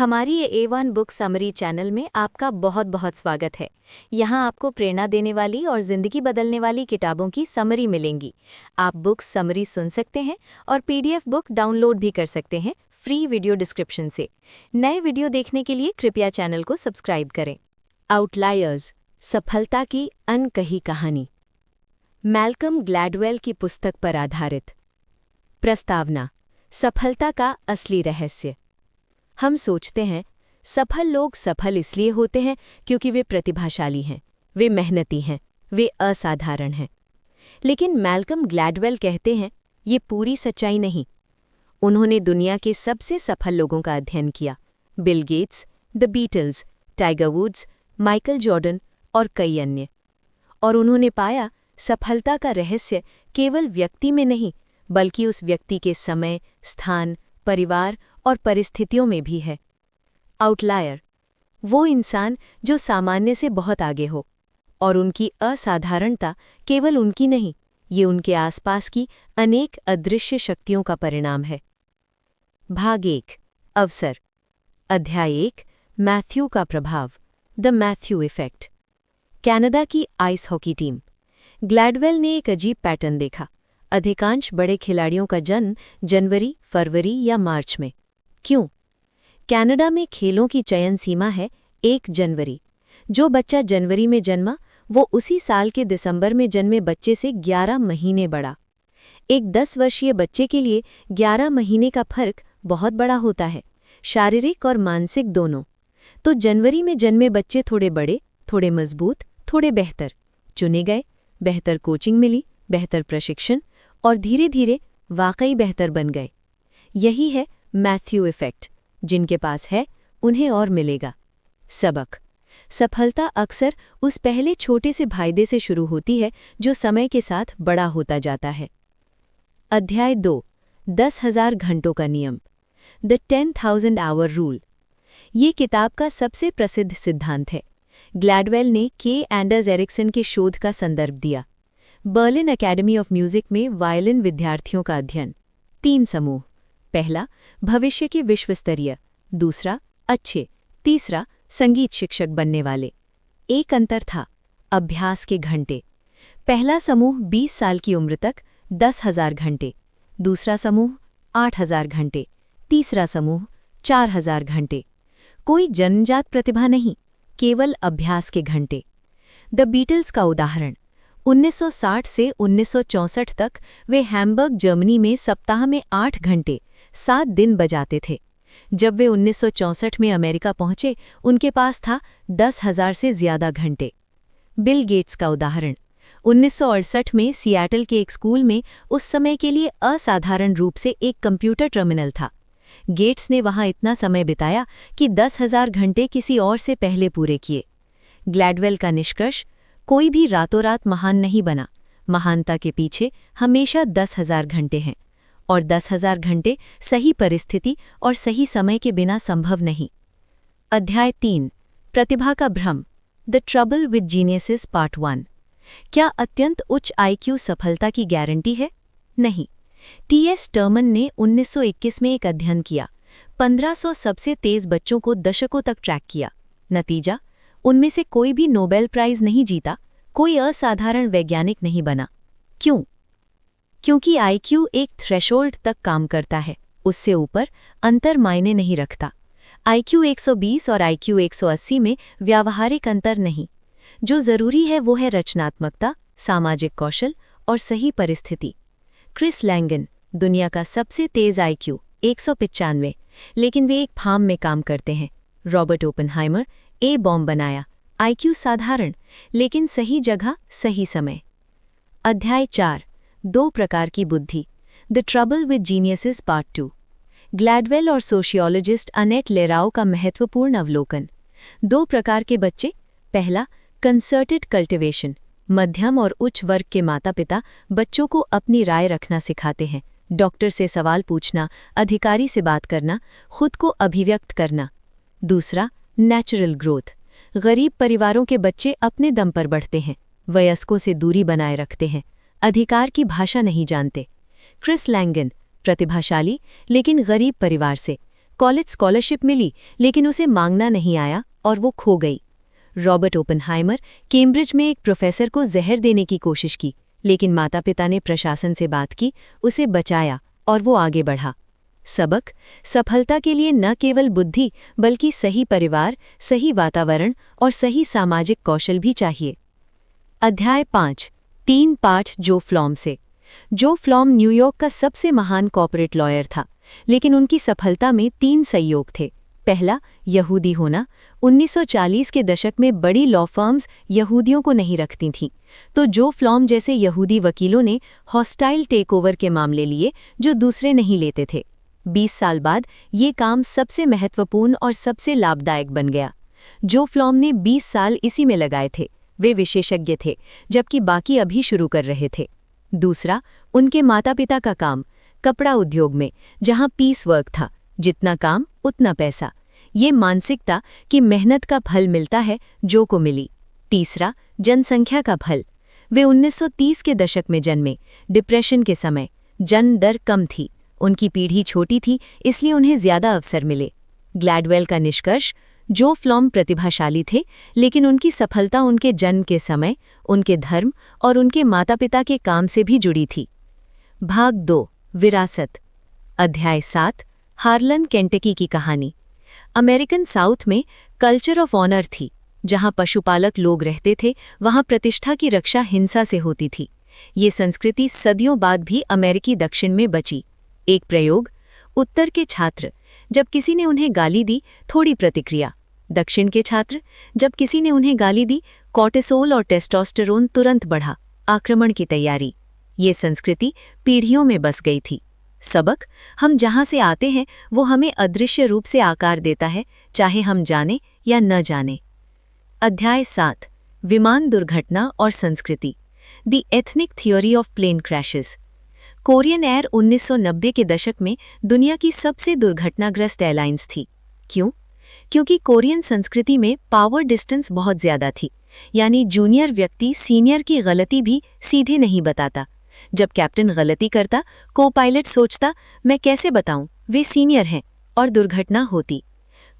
हमारी ये A1 book summary channel में आपका बहुत बहुत स्वागत है। यहाँ आपको प्रेरणा देने वाली और ज़िंदगी बदलने वाली किताबों की समरी मिलेंगी। आप बुक समरी सुन सकते हैं और PDF बुक डाउनलोड भी कर सकते हैं फ्री वीडियो डिस्क्रिप्शन से। नए वीडियो देखने के लिए कृपया चैनल को सब्सक्राइब करें। आउटलायर्स, सफलता की अनकही कहानी। मैल्कम ग्लैडवेल की पुस्तक पर आधारित। प्रस्तावना: सफलता का असली रहस्य। हम सोचते हैं सफल लोग सफल इसलिए होते हैं क्योंकि वे प्रतिभाशाली हैं, वे मेहनती हैं, वे असाधारण हैं। लेकिन मैल्कम ग्लैडवेल कहते हैं ये पूरी सच्चाई नहीं। उन्होंने दुनिया के सबसे सफल लोगों का अध्ययन किया: Bill Gates, the Beatles, Tiger Woods, Michael Jordan और कई अन्य। और उन्होंने पाया सफलता का रहस्य केवल व्यक्ति में नहीं बल्कि उस व्यक्ति के समय, स्थान, परिवार और परिस्थितियों में भी है। आउटलायर, वो इंसान जो सामान्य से बहुत आगे हो, और उनकी असाधारणता केवल उनकी नहीं, ये उनके आसपास की अनेक अदृश्य शक्तियों का परिणाम है। भाग 1: अवसर। अध्याय 1: मैथ्यू का प्रभाव, द मैथ्यू इफेक्ट। कनाडा की आइस हॉकी टीम। ग्लैडवेल ने एक अजीब पैटर्न देखा। अधिकांश बड़े खिलाड़ियों का जन्म जनवरी, फरवरी या मार्च में। क्यों? कनाडा में खेलों की चयन सीमा है 1 जनवरी। जो बच्चा जनवरी में जन्मा वो उसी साल के दिसंबर में जन्मे बच्चे से 11 महीने बड़ा। एक 10 वर्षीय बच्चे के लिए 11 महीने का फर्क बहुत बड़ा होता है, शारीरिक और मानसिक दोनों। तो जनवरी में जन्मे बच्चे थोड़े बड़े, थोड़े मजबूत, थोड़े बेहतर चुने गए। बेहतर कोचिंग मिली, बेहतर प्रशिक्षण, और धीरे धीरे वाकई बेहतर बन गए। यही है मैथ्यू इफेक्ट। जिनके पास है उन्हें और मिलेगा। सबक: सफलता अक्सर उस पहले छोटे से फायदे से शुरू होती है जो समय के साथ बड़ा होता जाता है। अध्याय 2: 10,000 घंटों का नियम, द 10,000 आवर रूल। ये किताब का सबसे प्रसिद्ध सिद्धांत है। ग्लैडवेल ने के एंडर्स एरिक्सन के शोध का संदर्भ दिया। बर्लिन एकेडमी ऑफ म्यूजिक में वायलिन विद्यार्थियों का अध्ययन। 3 समूह: पहला, भविष्य के विश्वस्तरीय; दूसरा, अच्छे; तीसरा, संगीत शिक्षक बनने वाले। एक अंतर था: अभ्यास के घंटे। पहला समूह 20 साल की उम्र तक 10,000 घंटे, दूसरा समूह 8,000 घंटे, तीसरा समूह 4,000 घंटे। कोई जन्मजात प्रतिभा नहीं, केवल अभ्यास के घंटे। द बीटल्स का उदाहरण: 1960 से 1964 तक वे हैम्बर्ग, जर्मनी में सप्ताह में 8 घंटे 7 दिन बजाते थे। जब वे 1964 में अमेरिका पहुंचे उनके पास था 10,000 से ज्यादा घंटे। बिल गेट्स का उदाहरण: 1968 में सियाटल के एक स्कूल में उस समय के लिए असाधारण रूप से एक कंप्यूटर टर्मिनल था। गेट्स ने वहां इतना समय बिताया कि 10,000 घंटे किसी और से पहले पूरे किए। ग्लैडवेल का निष्कर्ष: कोई भी रातों रात महान नहीं बना। महानता के पीछे हमेशा 10,000 घंटे हैं, और 10,000 घंटे सही परिस्थिति और सही समय के बिना संभव नहीं। अध्याय 3: प्रतिभा का भ्रम, the trouble with geniuses part 1। क्या अत्यंत उच्च IQ सफलता की गारंटी है? नहीं। T.S. टर्मन ने 1921 में एक अध्ययन किया। 1500 सबसे तेज बच्चों को दशकों तक ट्रैक किया। नतीजा: उनमें से कोई भी नोबेल प्राइज नहीं जीता, कोई असाधारण वैज्ञानिक नहीं बना। क्यों? क्योंकि IQ एक थ्रेशोल्ड तक काम करता है, उससे ऊपर अंतर मायने नहीं रखता। IQ 120 और IQ 180 में व्यावहारिक अंतर नहीं। जो जरूरी है वो है रचनात्मकता, सामाजिक कौशल और सही परिस्थिति। क्रिस लैंगन, दुनिया का सबसे तेज IQ 195, लेकिन वे एक फार्म में काम करते हैं। रॉबर्ट ओपेनहाइमर, बॉम्ब बनाया, IQ साधारण, लेकिन सही जगह, सही समय। अध्याय 4: 2 प्रकार की बुद्धि, the trouble with geniuses part 2। Gladwell और सोशियोलॉजिस्ट अनेट लेराउ का महत्वपूर्ण अवलोकन। 2 प्रकार के बच्चे। पहला, कंसर्टेड कल्टिवेशन। मध्यम और उच्च वर्ग के माता पिता बच्चों को अपनी राय रखना सिखाते हैं, डॉक्टर से सवाल पूछना, अधिकारी से बात करना, खुद को अभिव्यक्त करना। दूसरा, नेचुरल ग्रोथ। गरीब परिवारों के बच्चे अपने दम पर बढ़ते हैं, वयस्कों से दूरी बनाए रखते हैं, अधिकार की भाषा नहीं जानते। क्रिस लैंगन, प्रतिभाशाली लेकिन गरीब परिवार से, कॉलेज स्कॉलरशिप मिली, लेकिन उसे मांगना नहीं आया और वो खो गई। रॉबर्ट ओपनहाइमर कैम्ब्रिज में एक प्रोफेसर को जहर देने की कोशिश की, लेकिन माता पिता ने प्रशासन से बात की, उसे बचाया और वो आगे बढ़ा। सबक: सफलता के लिए न केवल बुद्धि बल्कि सही परिवार, सही वातावरण और सही सामाजिक कौशल भी चाहिए। अध्याय 5: 3 पाठ जो फ्लॉम से। जो फ्लॉम न्यूयॉर्क का सबसे महान कॉर्पोरेट लॉयर था, लेकिन उनकी सफलता में 3 संयोग थे। पहला, यहूदी होना। 1940 के दशक में बड़ी लॉ फर्म्स यहूदियों को नहीं रखती थीं, तो जो फ्लॉम जैसे यहूदी वकीलों ने हॉस्टाइल टेकओवर के मामले लिए जो दूसरे नहीं लेते थे। 20 साल बाद ये काम सबसे महत्वपूर्ण और सबसे लाभदायक बन गया। जो फ्लॉम ने 20 साल इसी में लगाए थे। वे विशेषज्ञ थे, जबकि बाकी अभी शुरू कर रहे थे। दूसरा, उनके माता पिता का काम, कपड़ा उद्योग में, जहां पीस वर्क था, जितना काम उतना पैसा। ये मानसिकता कि मेहनत का फल मिलता है जो को मिली। तीसरा, जनसंख्या का फल। वे 1930 के दशक में जन्मे, डिप्रेशन के समय। जन्म दर कम थी, उनकी पीढ़ी छोटी थी, इसलिए उन्हें ज्यादा अवसर मिले। ग्लैडवेल का निष्कर्ष: जो फ्लॉम प्रतिभाशाली थे, लेकिन उनकी सफलता उनके जन्म के समय, उनके धर्म और उनके माता पिता के काम से भी जुड़ी थी। भाग 2: विरासत। अध्याय 7: हार्लन, केंटकी की कहानी। अमेरिकन साउथ में कल्चर ऑफ ऑनर थी। जहां पशुपालक लोग रहते थे, वहां प्रतिष्ठा की रक्षा हिंसा से होती थी। ये संस्कृति सदियों बाद भी अमेरिकी दक्षिण में बची। एक प्रयोग: उत्तर के छात्र, जब किसी ने उन्हें गाली दी, थोड़ी प्रतिक्रिया। दक्षिण के छात्र, जब किसी ने उन्हें गाली दी, कॉर्टिसोल और टेस्टोस्टेरोन तुरंत बढ़ा, आक्रमण की तैयारी। ये संस्कृति पीढ़ियों में बस गई थी। सबक: हम जहां से आते हैं वो हमें अदृश्य रूप से आकार देता है, चाहे हम जाने या न जाने। अध्याय 7: विमान दुर्घटना और संस्कृति। The ethnic theory of plane crashes. Korean Air 1990 के दशक में दुनिया की सबसे दुर्घटनाग्रस्त एयरलाइंस थी। क्यों? क्योंकि कोरियन संस्कृति में पावर डिस्टेंस बहुत ज्यादा थी, यानी जूनियर व्यक्ति सीनियर की गलती भी सीधे नहीं बताता। जब कैप्टन गलती करता, को पायलट सोचता, मैं कैसे बताऊं, वे सीनियर हैं, और दुर्घटना होती।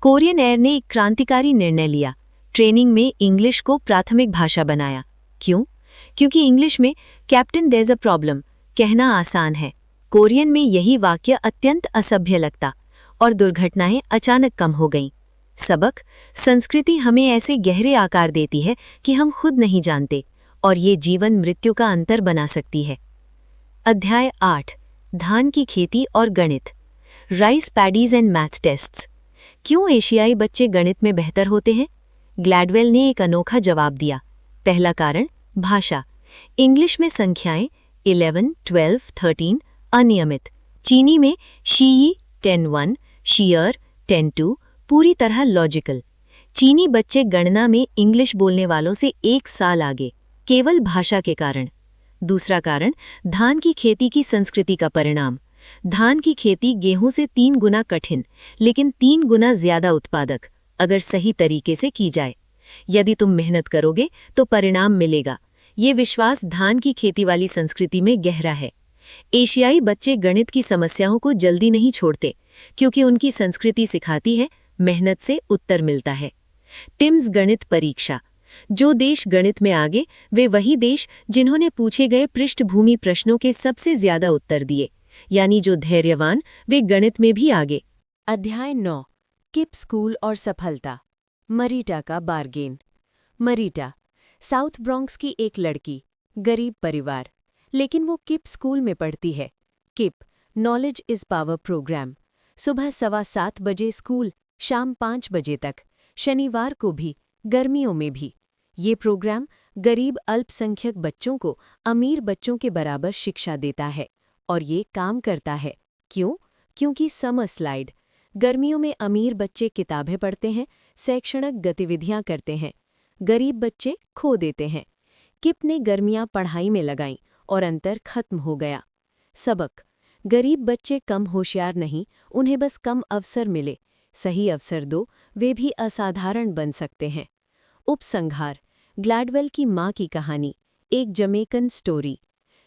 कोरियन एयर ने एक क्रांतिकारी निर्णय लिया, ट्रेनिंग में इंग्लिश को प्राथमिक भाषा बनाया। क्यों? क्योंकि इंग्लिश में captain there is a problem कहना आसान है। कोरियन में यही वाक्य अत्यंत असभ्य लगता और दुर्घटनाएं अचानक कम हो गईं। सबक: संस्कृति हमें ऐसे गहरे आकार देती है कि हम खुद नहीं जानते, और ये जीवन मृत्यु का अंतर बना सकती है। अध्याय 8: धान की खेती और गणित। Rice paddies and math tests. क्यों एशियाई बच्चे गणित में बेहतर होते हैं? ग्लैडवेल ने एक अनोखा जवाब दिया। पहला कारण, भाषा। इंग्लिश में संख्याएं 11, 12, 13 अनियमित। चीनी में शी 10-1, शियर 10-2 पूरी तरह लॉजिकल। चीनी बच्चे गणना में इंग्लिश बोलने वालों से 1 साल आगे, केवल भाषा के कारण। दूसरा कारण, धान की खेती की संस्कृति का परिणाम। धान की खेती गेहूं से 3 गुना कठिन, लेकिन 3 गुना ज्यादा उत्पादक, अगर सही तरीके से की जाए। यदि तुम मेहनत करोगे तो परिणाम मिलेगा। ये विश्वास धान की खेती वाली संस्कृति में गहरा है। एशियाई बच्चे गणित की समस्याओं को जल्दी नहीं छोड़ते, क्योंकि उनकी संस्कृति सिखाती है मेहनत से उत्तर मिलता है। टिम्स गणित परीक्षा। जो देश गणित में आगे, वे वही देश जिन्होंने पूछे गए पृष्ठभूमि प्रश्नों के सबसे ज्यादा उत्तर दिए, यानी जो धैर्यवान, वे गणित में भी आगे। अध्याय 9: किप स्कूल और सफलता। मरीटा का बारगेन। मरीटा, साउथ ब्रॉन्क्स की एक लड़की, गरीब परिवार, लेकिन वो किप स्कूल में पढ़ती है। किप, नॉलेज इज पावर प्रोग्राम। सुबह 7:15 बजे स्कूल, शाम 5 बजे तक, शनिवार को भी, गर्मियों में भी। ये प्रोग्राम गरीब अल्पसंख्यक बच्चों को अमीर बच्चों के बराबर शिक्षा देता है, और ये काम करता है। क्यों? क्योंकि समर स्लाइड। गर्मियों में अमीर बच्चे किताबें पढ़ते हैं, शैक्षणिक गतिविधियां करते हैं। गरीब बच्चे खो देते हैं। किप ने गर्मियां पढ़ाई में लगाईं और अंतर खत्म हो गया। सबक: गरीब बच्चे कम होशियार नहीं, उन्हें बस कम अवसर मिले। सही अवसर दो, वे भी असाधारण बन सकते हैं। उपसंहार: ग्लैडवेल की माँ की कहानी, एक जमैकन स्टोरी।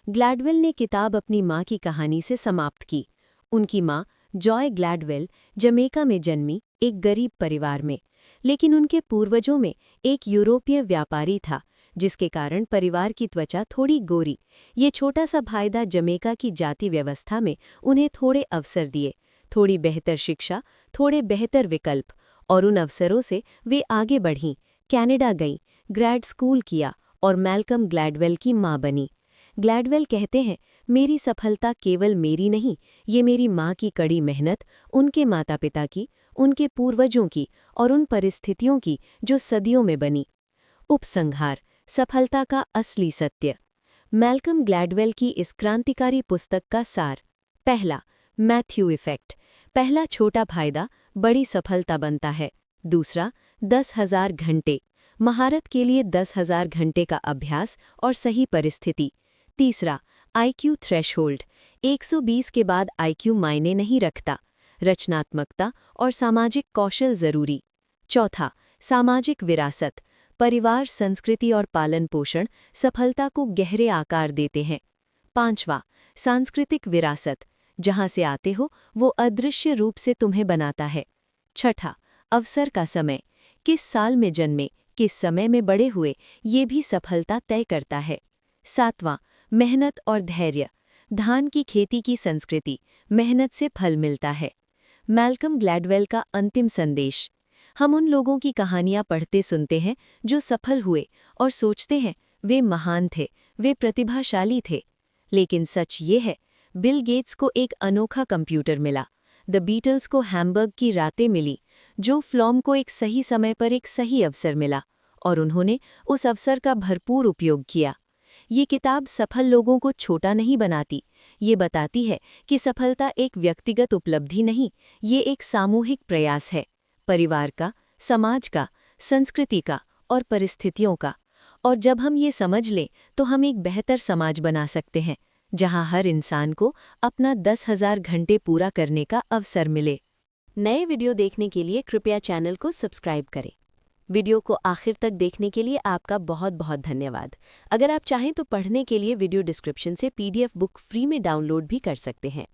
ग्लैडवेल ने किताब अपनी माँ की कहानी से समाप्त की। उनकी माँ, जॉय ग्लैडवेल जमैका में जन्मी एक गरीब परिवार में, लेकिन उनके पूर्वजों में एक यूरोपीय व्यापारी था, जिसके कारण परिवार की त्वचा थोड़ी गोरी। ये छोटा सा फायदा जमैका की जाति व्यवस्था में उन्हें थोड़े अवसर दिए, थोड़ी बेहतर शिक्षा, थोड़े बेहतर विकल्प, और उन अवसरों से वे आगे बढ़ीं, कनाडा गईं, ग्रेड स्कूल किया और मैल्कम ग्लैडवेल की मां बनी। ग्लैडवेल कहते हैं, मेरी सफलता केवल मेरी नहीं, ये मेरी माँ की कड़ी मेहनत, उनके माता पिता की, उनके पूर्वजों की और उन परिस्थितियों की जो सदियों में बनी। उपसंहार: सफलता का असली सत्य। मैल्कम ग्लैडवेल की इस क्रांतिकारी पुस्तक का सार। पहला, मैथ्यू इफेक्ट। पहला छोटा फायदा बड़ी सफलता बनता है। दूसरा, 10,000 घंटे। महारत के लिए 10,000 घंटे का अभ्यास और सही परिस्थिति। तीसरा, आईक्यू थ्रेशहोल्ड। 120 के बाद आईक्यू मायने नहीं रखता, रचनात्मकता और सामाजिक कौशल जरूरी। चौथा, सामाजिक विरासत। परिवार, संस्कृति और पालन पोषण सफलता को गहरे आकार देते हैं। पांचवा, सांस्कृतिक विरासत। जहां से आते हो वो अदृश्य रूप से तुम्हें बनाता है। छठा, अवसर का समय। किस साल में जन्मे, किस समय में बड़े हुए, ये भी सफलता तय करता है। सातवां, मेहनत और धैर्य। धान की खेती की संस्कृति, मेहनत से फल मिलता है। मैल्कम ग्लैडवेल का अंतिम संदेश। हम उन लोगों की कहानियां पढ़ते सुनते हैं जो सफल हुए और सोचते हैं वे महान थे, वे प्रतिभाशाली थे। लेकिन सच ये है, बिल गेट्स को एक अनोखा कंप्यूटर मिला, द बीटल्स को हैम्बर्ग की रातें मिली, जो फ्लॉम को एक सही समय पर एक सही अवसर मिला और उन्होंने उस अवसर का भरपूर उपयोग किया। ये किताब सफल लोगों को छोटा नहीं बनाती, ये बताती है कि सफलता एक व्यक्तिगत उपलब्धि नहीं, ये एक सामूहिक प्रयास है, परिवार का, समाज का, संस्कृति का और परिस्थितियों का। और जब हम ये समझ लें तो हम एक बेहतर समाज बना सकते हैं, जहां हर इंसान को अपना 10,000 घंटे पूरा करने का अवसर मिले। नए वीडियो देखने के लिए कृपया चैनल को सब्सक्राइब करें। वीडियो को आखिर तक देखने के लिए आपका बहुत बहुत धन्यवाद। अगर आप चाहें तो पढ़ने के लिए वीडियो डिस्क्रिप्शन से PDF बुक फ्री में डाउनलोड भी कर सकते हैं।